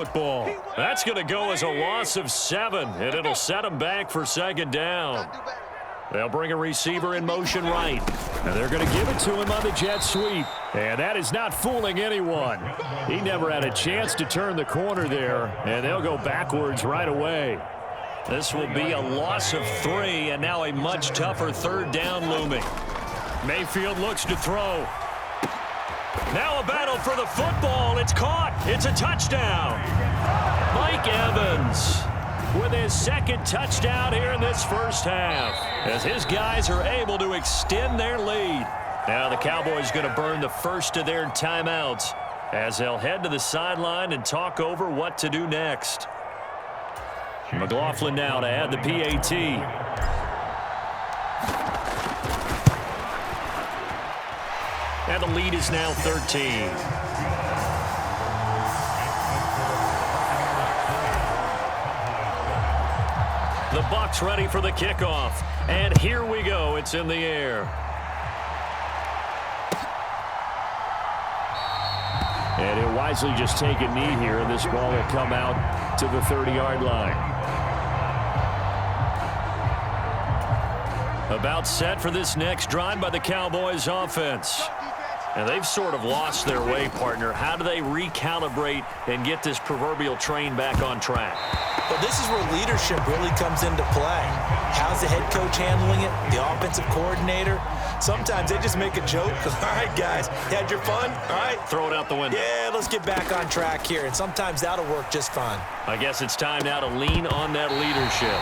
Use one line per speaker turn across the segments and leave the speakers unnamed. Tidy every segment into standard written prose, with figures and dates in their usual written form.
Football. That's going to go as a loss of 7, and it'll set them back for second down. They'll bring a receiver in motion right, and they're going to give it to him on the jet sweep. And that is not fooling anyone. He never had a chance to turn the corner there, and they'll go backwards right away. This will be a loss of 3, and now a much tougher third down looming. Mayfield looks to throw. Now a battle for the football. It's caught. It's a touchdown. Mike Evans with his second touchdown here in this first half, as his guys are able to extend their lead. Now the Cowboys going to burn the first of their timeouts as they'll head to the sideline and talk over what to do next. McLaughlin now to add the PAT. And the lead is now 13. The Bucs ready for the kickoff. And here we go. It's in the air. And he'll wisely just take a knee here, and this ball will come out to the 30-yard line. About set for this next drive by the Cowboys offense. And they've sort of lost their way, partner. How do they recalibrate and get this proverbial train back on track?
Well, this is where leadership really comes into play. How's the head coach handling it? The offensive coordinator? Sometimes they just make a joke. All right, guys, you had your fun? All right.
Throw it out the window.
Yeah, let's get back on track here. And sometimes that'll work just fine.
I guess it's time now to lean on that leadership.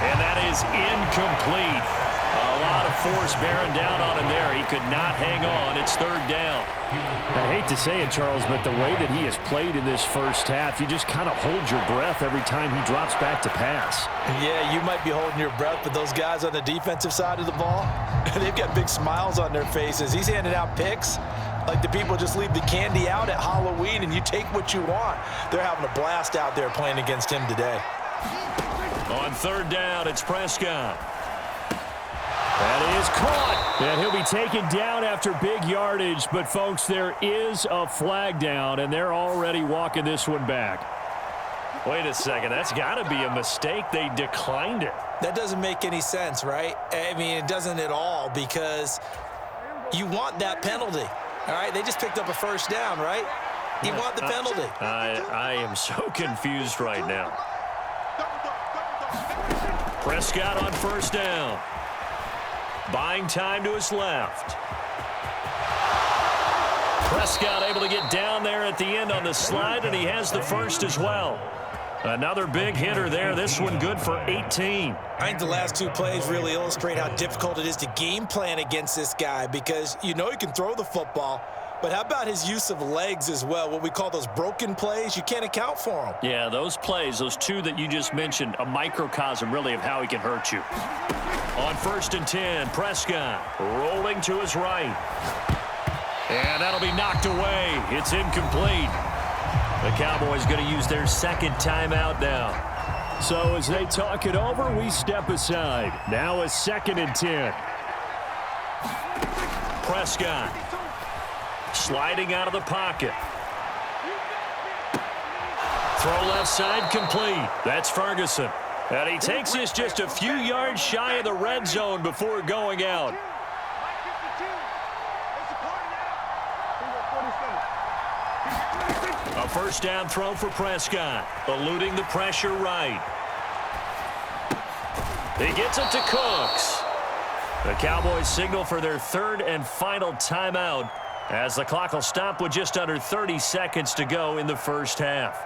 And that is incomplete. A lot of force bearing down on him there. He could not hang on. It's third down.
I hate to say it, Charles, but the way that he has played in this first half, you just kind of hold your breath every time he drops back to pass.
Yeah, you might be holding your breath, but those guys on the defensive side of the ball, they've got big smiles on their faces. He's handing out picks like the people just leave the candy out at Halloween and you take what you want. They're having a blast out there playing against him today.
On third down, it's Prescott. That is caught.
And he'll be taken down after big yardage. But, folks, there is a flag down, and they're already walking this one back.
Wait a second. That's got to be a mistake. They declined it.
That doesn't make any sense, right? I mean, it doesn't at all, because you want that penalty. All right? They just picked up a first down, right? You want the penalty.
I am so confused right now. Prescott on first down. Buying time to his left. Prescott able to get down there at the end on the slide, and he has the first as well. Another big hitter there. This one good for 18.
I think the last two plays really illustrate how difficult it is to game plan against this guy, because you know he can throw the football, but how about his use of legs as well? What we call those broken plays, you can't account for them.
Yeah, those plays, those two that you just mentioned, a microcosm really of how he can hurt you. On first and 10, Prescott rolling to his right. And that'll be knocked away. It's incomplete. The Cowboys going to use their second timeout now.
So as they talk it over, we step aside. Now a second and 10.
Prescott sliding out of the pocket. Throw left side complete. That's Ferguson. And he takes this just a few yards shy of the red zone before going out. A first down throw for Prescott, eluding the pressure right. He gets it to Cooks. The Cowboys signal for their third and final timeout as the clock will stop with just under 30 seconds to go in the first half.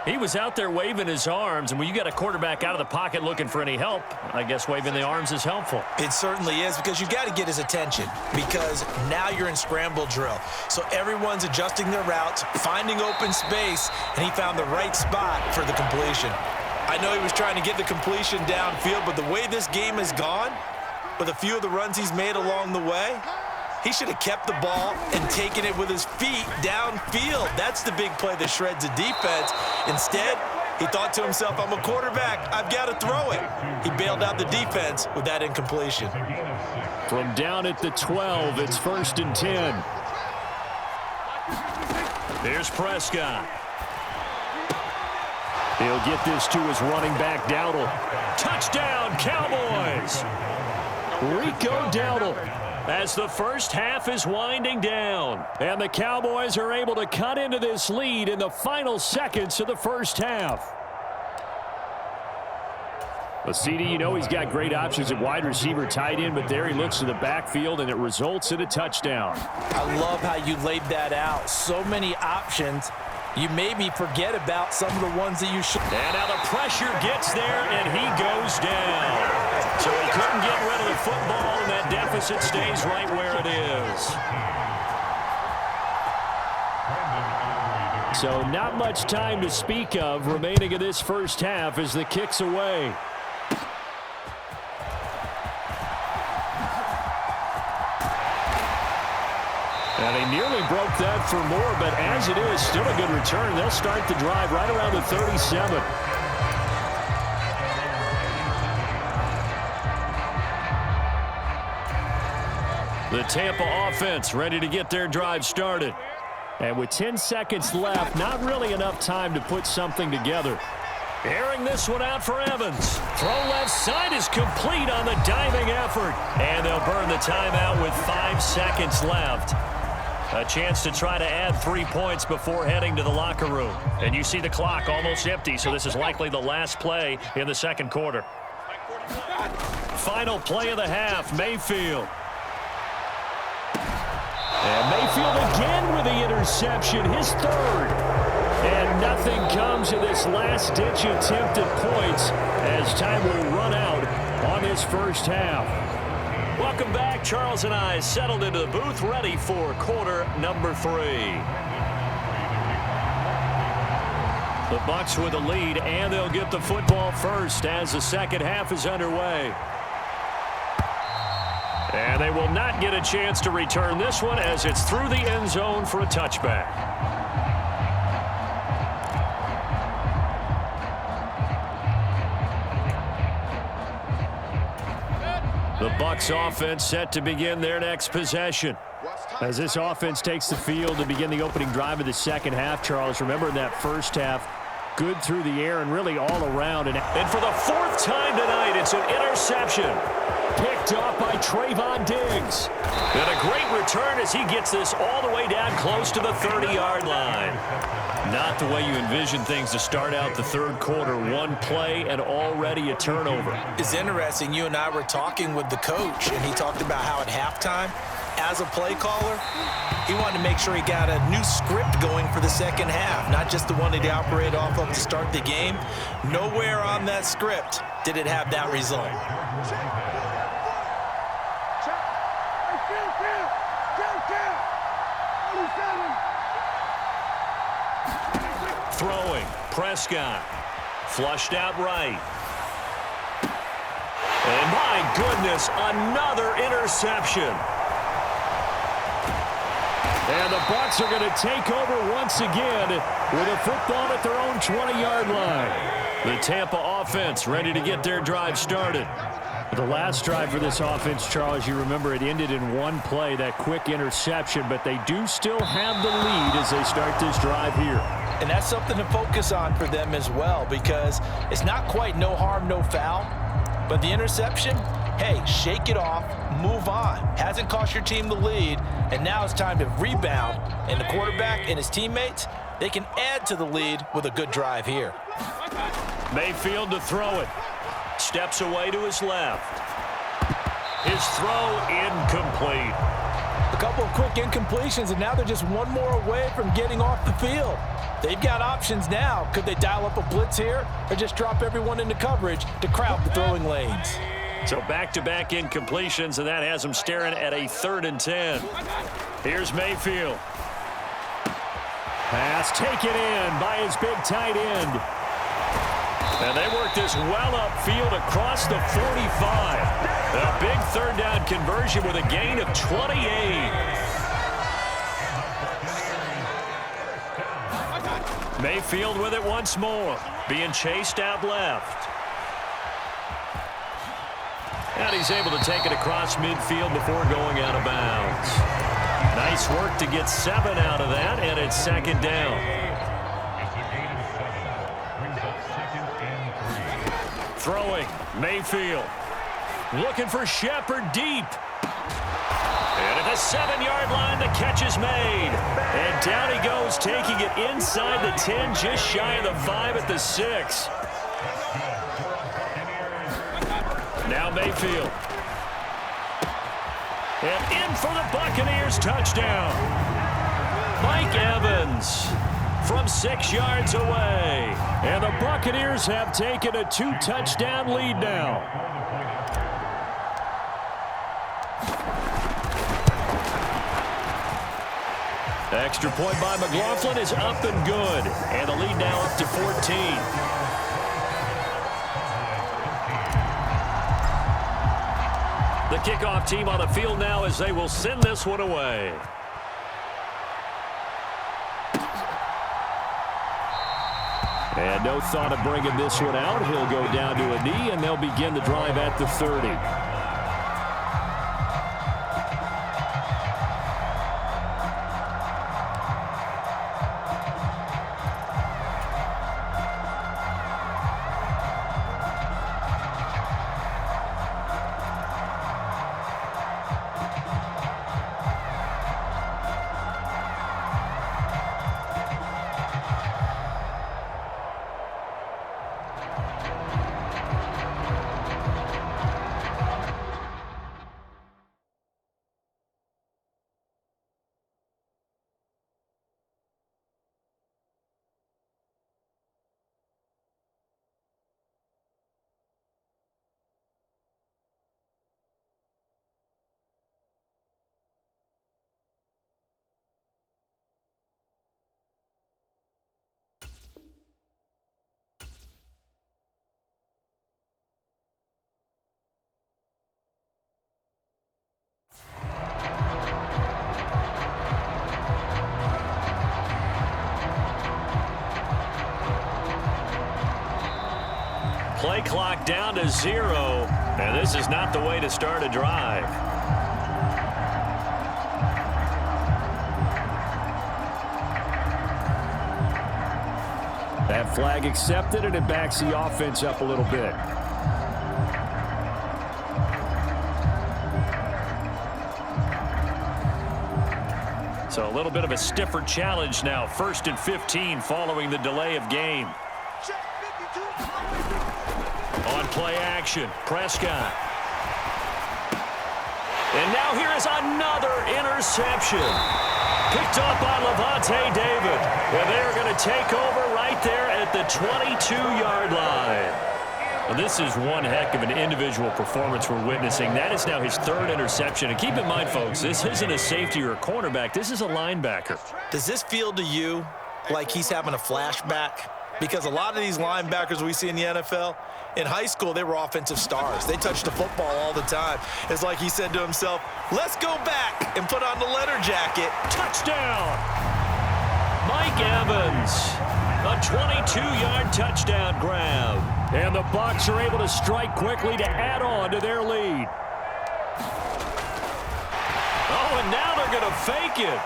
He was out there waving his arms, and when you got a quarterback out of the pocket looking for any help, I guess waving the arms is helpful.
It certainly is, because you got to get his attention, because now you're in scramble drill. So everyone's adjusting their routes, finding open space, and he found the right spot for the completion. I know he was trying to get the completion downfield, but the way this game has gone, with a few of the runs he's made along the way, he should have kept the ball and taken it with his feet downfield. That's the big play that shreds the defense. Instead, he thought to himself, I'm a quarterback. I've got to throw it. He bailed out the defense with that incompletion.
From down at the 12, it's first and 10.
Here's Prescott. He'll get this to his running back, Dowdle. Touchdown, Cowboys! Rico Dowdle, as the first half is winding down. And the Cowboys are able to cut into this lead in the final seconds of the first half. Well, CD, you know he's got great options at wide receiver, tight end, but there he looks to the backfield, and it results in a touchdown.
I love how you laid that out. So many options. You maybe forget about some of the ones that you should.
And now the pressure gets there, and he goes down. So he couldn't get rid of the football, and that deficit stays right where it is. So not much time to speak of remaining in this first half as the kick's away. And they nearly broke that for more, but as it is, still a good return. They'll start the drive right around the 37. The Tampa offense ready to get their drive started. And with 10 seconds left, not really enough time to put something together. Airing this one out for Evans. Throw left side is complete on the diving effort. And they'll burn the timeout with 5 seconds left. A chance to try to add 3 points before heading to the locker room. And you see the clock almost empty, so this is likely the last play in the second quarter. Final play of the half, Mayfield. And Mayfield again with the interception, his third. And nothing comes of this last-ditch attempt at points as time will run out on this first half. Welcome back. Charles and I settled into the booth, ready for quarter number 3. The Bucs with the lead, and they'll get the football first as the second half is underway. And they will not get a chance to return this one as it's through the end zone for a touchback. The Bucs offense set to begin their next possession. As this offense takes the field to begin the opening drive of the second half, Charles, remember in that first half, good through the air and really all around. And for the 4th time tonight, it's an interception. Picked off by Trayvon Diggs. And a great return as he gets this all the way down close to the 30-yard line. Not the way you envision things to start out the third quarter. One play and already a turnover.
It's interesting. You and I were talking with the coach, and he talked about how at halftime, as a play caller, he wanted to make sure he got a new script going for the second half, not just the one that he operated off of to start the game. Nowhere on that script did it have that result.
Throwing, Prescott, flushed out right. And my goodness, another interception. And the Bucs are going to take over once again with a football at their own 20-yard line. The Tampa offense ready to get their drive started. The last drive for this offense, Charles, you remember it ended in one play, that quick interception, but they do still have the lead as they start this drive here.
And that's something to focus on for them as well, because it's not quite no harm, no foul, but the interception, hey, shake it off, move on. Hasn't cost your team the lead, and now it's time to rebound. And the quarterback and his teammates, they can add to the lead with a good drive here.
Mayfield to throw it. Steps away to his left. His throw incomplete.
A couple of quick incompletions, and now they're just one more away from getting off the field. They've got options now. Could they dial up a blitz here or just drop everyone into coverage to crowd the throwing lanes?
So back-to-back incompletions, and that has them staring at a 3rd and 10. Here's Mayfield. Pass taken in by his big tight end. And they work this well upfield across the 45. A big 3rd down conversion with a gain of 28. Mayfield with it once more, being chased out left. And he's able to take it across midfield before going out of bounds. Nice work to get 7 out of that, and it's 2nd down. Throwing, Mayfield. Looking for Shepard deep. And at the 7-yard line, the catch is made. And down he goes, taking it inside the 10, just shy of the 5 at the 6. Now Mayfield. And in for the Buccaneers touchdown. Mike Evans from 6 yards away. And the Buccaneers have taken a 2-touchdown lead now. Extra point by McLaughlin is up and good. And the lead now up to 14. The kickoff team on the field now as they will send this one away. And no thought of bringing this one out. He'll go down to a knee, and they'll begin the drive at the 30. Play clock down to 0, and this is not the way to start a drive. That flag accepted, and it backs the offense up a little bit. So a little bit of a stiffer challenge now. 1st and 15 following the delay of game. On play action, Prescott. And now here is another interception. Picked up by Levante David. And they are going to take over right there at the 22-yard line. Well, this is one heck of an individual performance we're witnessing. That is now his 3rd interception. And keep in mind, folks, this isn't a safety or a cornerback. This is a linebacker.
Does this feel to you like he's having a flashback? Because a lot of these linebackers we see in the NFL, in high school, they were offensive stars. They touched the football all the time. It's like he said to himself, let's go back and put on the letter jacket.
Touchdown! Mike Evans, a 22-yard touchdown grab. And the Bucs are able to strike quickly to add on to their lead. Oh, and now they're going to fake it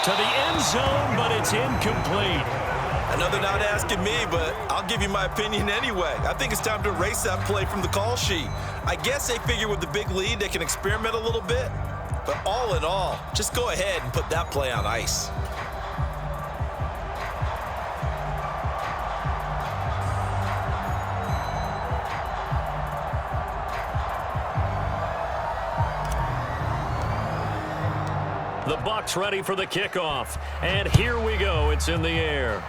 to the end zone, but it's incomplete.
I know they're not asking me, but I'll give you my opinion anyway. I think it's time to erase that play from the call sheet. I guess they figure with the big lead they can experiment a little bit. But all in all, just go ahead and put that play on ice.
The Bucs ready for the kickoff. And here we go. It's in the air.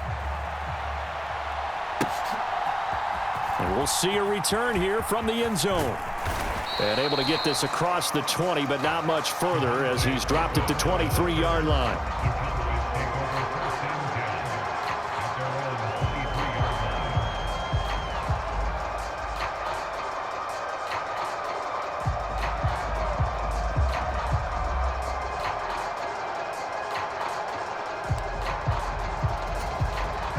And we'll see a return here from the end zone. And able to get this across the 20, but not much further as he's dropped it to 23-yard line.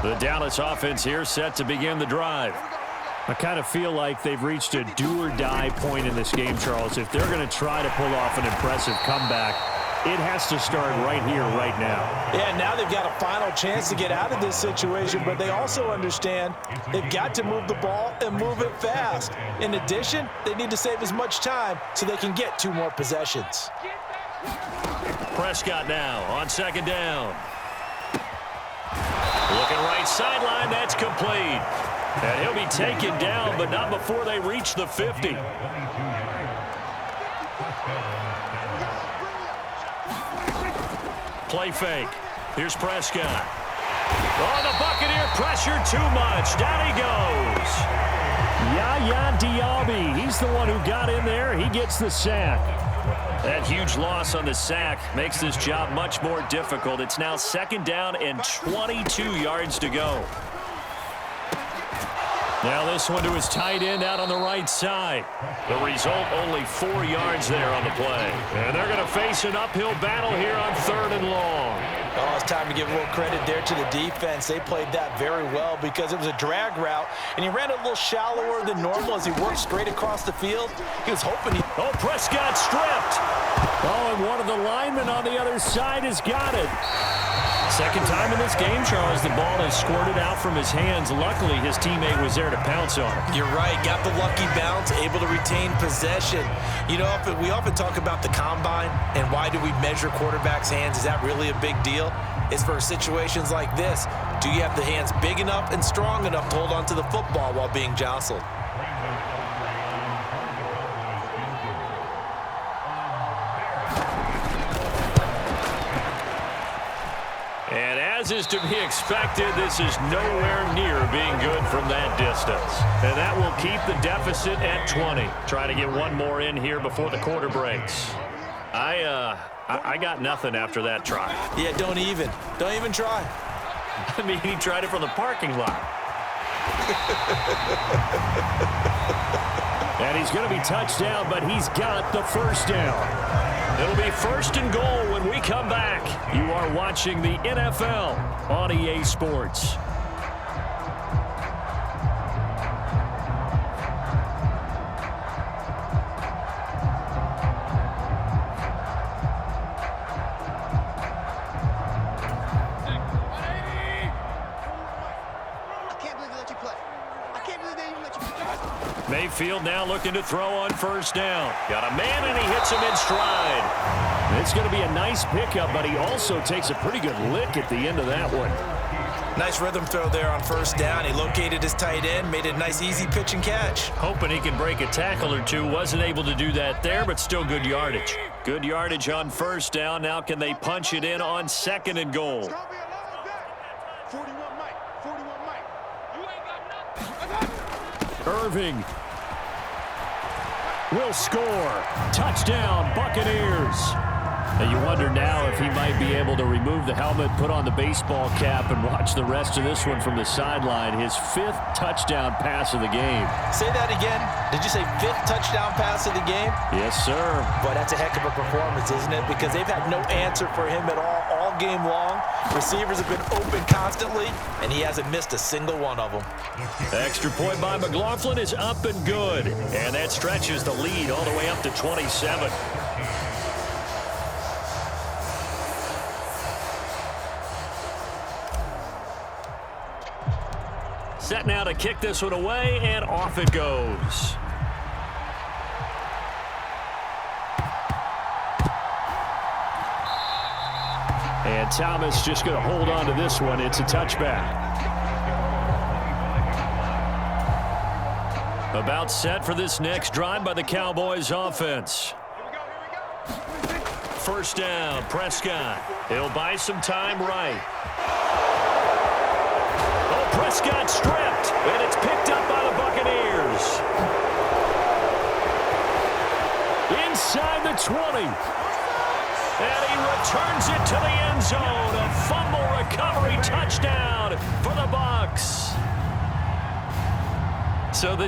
The Dallas offense here set to begin the drive. I kind of feel like they've reached a do-or-die point in this game, Charles. If they're going to try to pull off an impressive comeback,
It has to start right here, right now.
Yeah, now they've got a final chance to get out of this situation, but they also understand they've got to move the ball and move it fast. In addition, they need to save as much time so they can get 2 more possessions.
Prescott now on 2nd down. Looking right sideline, that's complete. And he'll be taken down, but not before they reach the 50. Play fake. Here's Prescott. Oh, the Buccaneer pressure too much. Down he goes.
Yaya Diaby. He's the one who got in there. He gets the sack.
That huge loss on the sack makes this job much more difficult. It's now 2nd down and 22 yards to go. Now this one to his tight end out on the right side. The result, only 4 yards there on the play. And they're going to face an uphill battle here on 3rd and long.
Oh, it's time to give a little credit there to the defense. They played that very well because it was a drag route, and he ran a little shallower than normal as he worked straight across the field. He was hoping he...
Oh, Prescott stripped.
Oh, and one of the linemen on the other side has got it.
Second time in this game, Charles, the ball has squirted out from his hands. Luckily, his teammate was there to pounce on it.
You're right. Got the lucky bounce, able to retain possession. You know, we often talk about the combine and why do we measure quarterbacks' hands. Is that really a big deal? It's for situations like this. Do you have the hands big enough and strong enough to hold on to the football while being jostled?
And as is to be expected, this is nowhere near being good from that distance. And that will keep the deficit at 20. Try to get one more in here before the quarter breaks. I got nothing after that try.
Yeah, don't even try.
I mean, he tried it from the parking lot.
And he's going to be touched down, but he's got the first down.
It'll be 1st and goal when we come back. You are watching the NFL on EA Sports. Mayfield now looking to throw on 1st down. Got a man, and he hits him in stride.
It's going to be a nice pickup, but he also takes a pretty good lick at the end of that one.
Nice rhythm throw there on 1st down. He located his tight end, made a nice easy pitch and catch.
Hoping he can break a tackle or two. Wasn't able to do that there, but still good yardage. Good yardage on 1st down. Now can they punch it in on 2nd and goal?
Irving will score. Touchdown, Buccaneers. And you wonder now if he might be able to remove the helmet, put on the baseball cap, and watch the rest of this one from the sideline. His 5th touchdown pass of the game.
Say that again. Did you say 5th touchdown pass of the game?
Yes, sir.
Boy, that's a heck of a performance, isn't it? Because they've had no answer for him at all game long. Receivers have been open constantly, and he hasn't missed a single one of them.
Extra point by McLaughlin is up and good. And that stretches the lead all the way up to 27. Set now to kick this one away, and off it goes.
And Thomas just going to hold on to this one. It's a touchback.
About set for this next drive by the Cowboys offense. 1st down, Prescott. He'll buy some time right. Oh, Prescott stripped, and it's picked up by the Buccaneers.
Inside the 20.
And he returns it to the end zone. A fumble recovery touchdown for the Bucs. So the